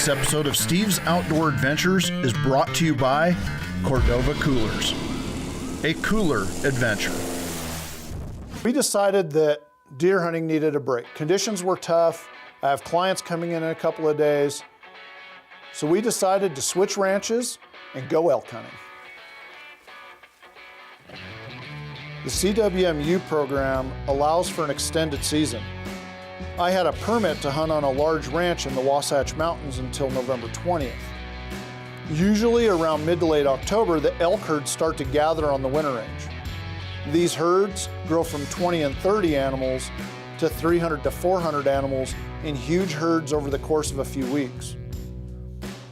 week's episode of Steve's Outdoor Adventures is brought to you by Cordova Coolers. A cooler adventure. We decided that deer hunting needed a break. Conditions were tough. I have clients coming in a couple of days. So we decided to switch ranches and go elk hunting. The CWMU program allows for an extended season. I had a permit to hunt on a large ranch in the Wasatch Mountains until November 20th. Usually around mid to late October, the elk herds start to gather on the winter range. These herds grow from 20 and 30 animals to 300 to 400 animals in huge herds over the course of a few weeks.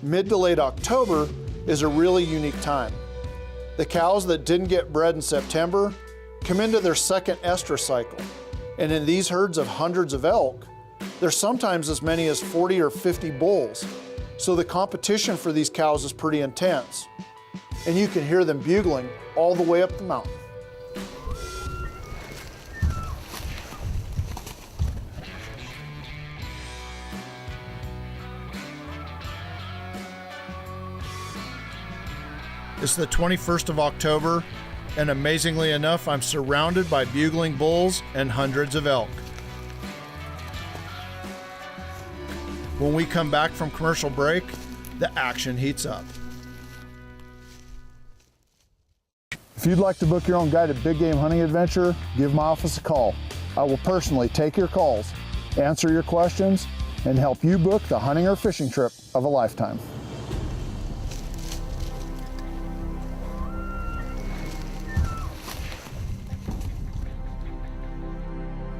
Mid to late October is a really unique time. The cows that didn't get bred in September come into their second estrus cycle. And in these herds of hundreds of elk, there's sometimes as many as 40 or 50 bulls. So the competition for these cows is pretty intense. And you can hear them bugling all the way up the mountain. It's the 21st of October, and amazingly enough, I'm surrounded by bugling bulls and hundreds of elk. When we come back from commercial break, the action heats up. If you'd like to book your own guided big game hunting adventure, give my office a call. I will personally take your calls, answer your questions, and help you book the hunting or fishing trip of a lifetime.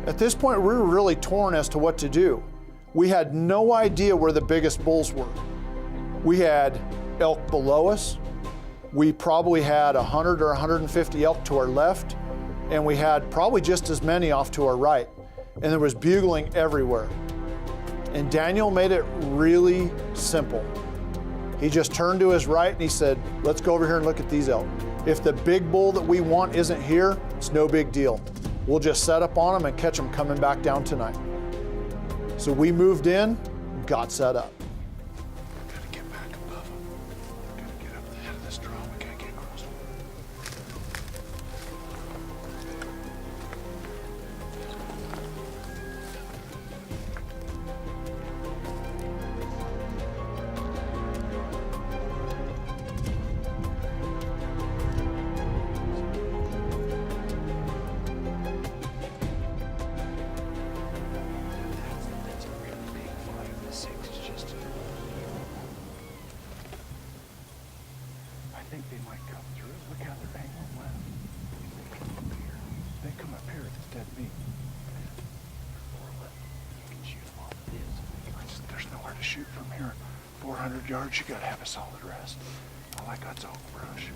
At this point, we were really torn as to what to do. We had no idea where the biggest bulls were. We had elk below us. We probably had 100 or 150 elk to our left, and we had probably just as many off to our right. And there was bugling everywhere. And Daniel made it really simple. He just turned to his right and he said, let's go over here and look at these elk. If the big bull that we want isn't here, it's no big deal. We'll just set up on them and catch them coming back down tonight. So we moved in, got set up. Gotta get back above them. Gotta get up the head of this draw. We can't get across. That's a really big 5 to 6. It's just. I think they might come through. Look how they're angling left. They come up here. They come up here. It's dead meat. Or left. You can shoot them off of this. There's nowhere to shoot from here. 400 yards, you gotta have a solid rest. All I got's oak brush.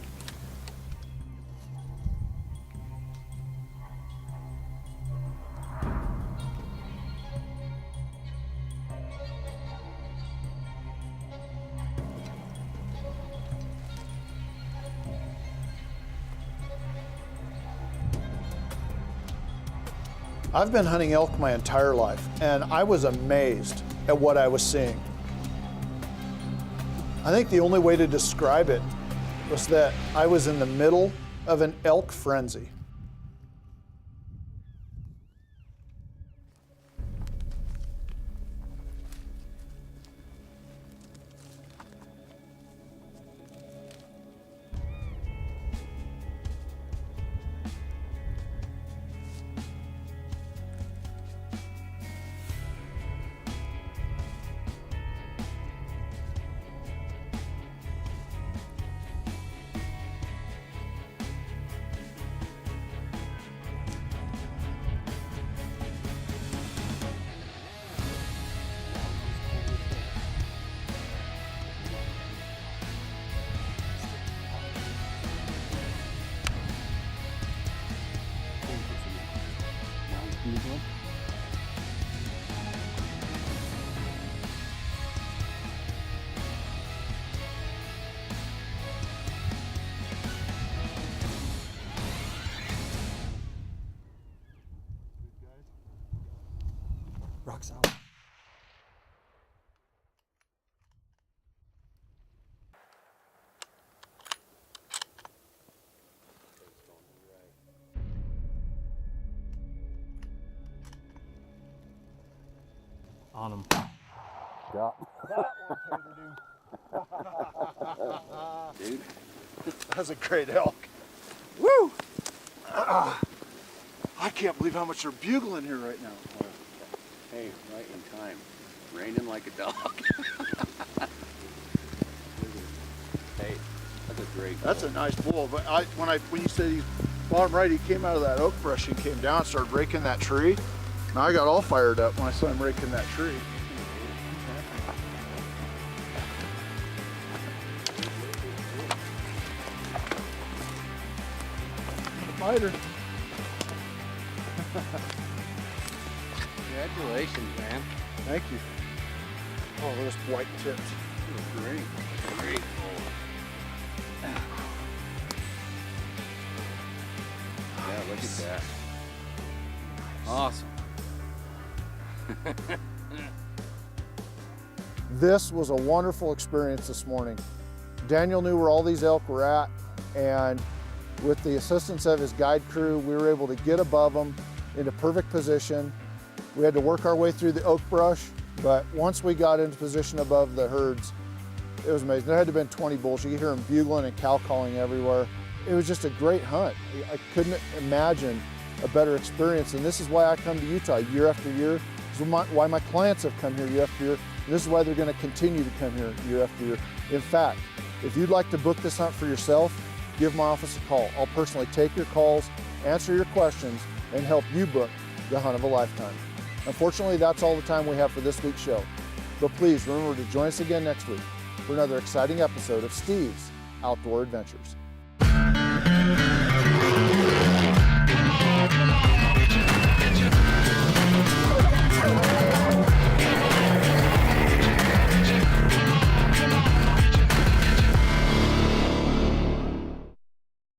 I've been hunting elk my entire life, and I was amazed at what I was seeing. I think the only way to describe it was that I was in the middle of an elk frenzy. Rock solid. on them. Dude. That's a great elk. Woo! I can't believe how much they're bugling here right now. Hey, right in time. Raining like a dog. Hey, that's a great bull. That's a nice bull. But when you said he's bottom right, he came out of that oak brush and came down and started raking that tree. Now I got all fired up when I saw him raking that tree. Fighter. Congratulations, man. Thank you. Oh, those white tips. Great. Great bull. Yeah, look at that. Awesome. This was a wonderful experience this morning. Daniel knew where all these elk were at, and with the assistance of his guide crew, we were able to get above them into perfect position. We had to work our way through the oak brush, but once we got into position above the herds, it was amazing. There had to have been 20 bulls. You could hear them bugling and cow calling everywhere. It was just a great hunt. I couldn't imagine a better experience, and this is why I come to Utah year after year. This is why my clients have come here year after year. And this is why they're going to continue to come here year after year. In fact, if you'd like to book this hunt for yourself, give my office a call. I'll personally take your calls, answer your questions, and help you book the hunt of a lifetime. Unfortunately, that's all the time we have for this week's show. But please remember to join us again next week for another exciting episode of Steve's Outdoor Adventures.